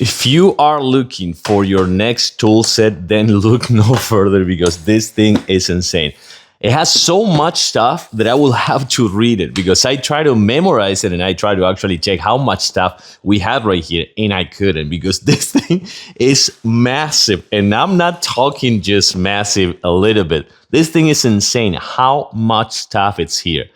If you are looking for your next tool set, then look no further because this thing is insane. It has so much stuff that I will have to read it because I try to memorize it and I try to actually check how much stuff we have right here, and I couldn't because this thing is massive. And I'm not talking just massive a little bit. This thing is insane how much stuff it's here.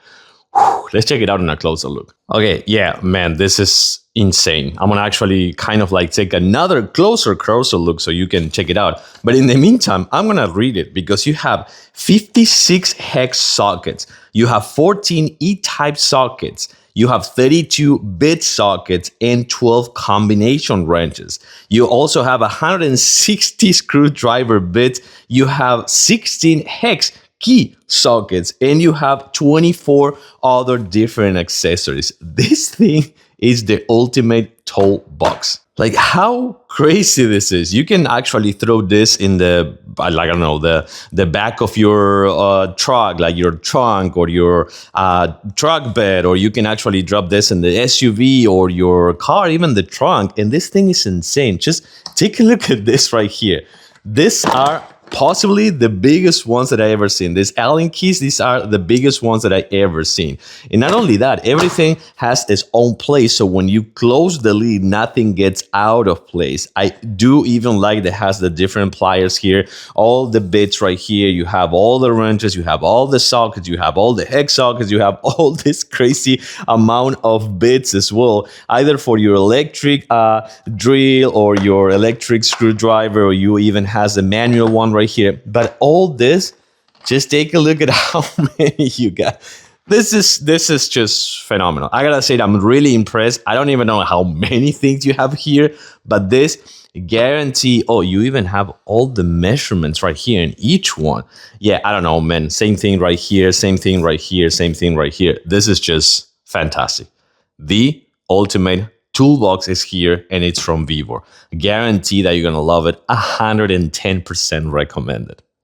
Let's check it out in a closer look. Okay, yeah, man, this is insane. I'm gonna actually kind of like take another closer look so you can check it out. But in the meantime, I'm gonna read it because you have 56 hex sockets, you have 14 E-type sockets, you have 32 bit sockets and 12 combination wrenches. You also have 160 screwdriver bits, you have 16 hex key sockets, and you have 24 other different accessories. This thing is the ultimate toolbox. Like, how crazy this is. You can actually throw this in the, like, I don't know, the back of your truck, like your trunk or your truck bed, or you can actually drop this in the SUV or your car, even the trunk. And this thing is insane. Just take a look at this right here. These are possibly the biggest ones that I ever seen. These Allen keys, these are the biggest ones that I ever seen. And not only that, everything has its own place. So when you close the lid, nothing gets out of place. I do even like that it has the different pliers here, all the bits right here. You have all the wrenches, you have all the sockets, you have all the hex sockets, you have all this crazy amount of bits as well, either for your electric drill or your electric screwdriver, or you even has the manual one right here. But all this, just take a look at how many you got. This is just phenomenal. I gotta say that I'm really impressed. I don't even know how many things you have here, but this guarantee. Oh, you even have all the measurements right here in each one. Yeah, I don't know, man. Same thing right here, same thing right here, same thing right here. This is just fantastic. The ultimate toolbox is here, and it's from VEVOR. Guarantee that you're gonna love it. 110% recommended.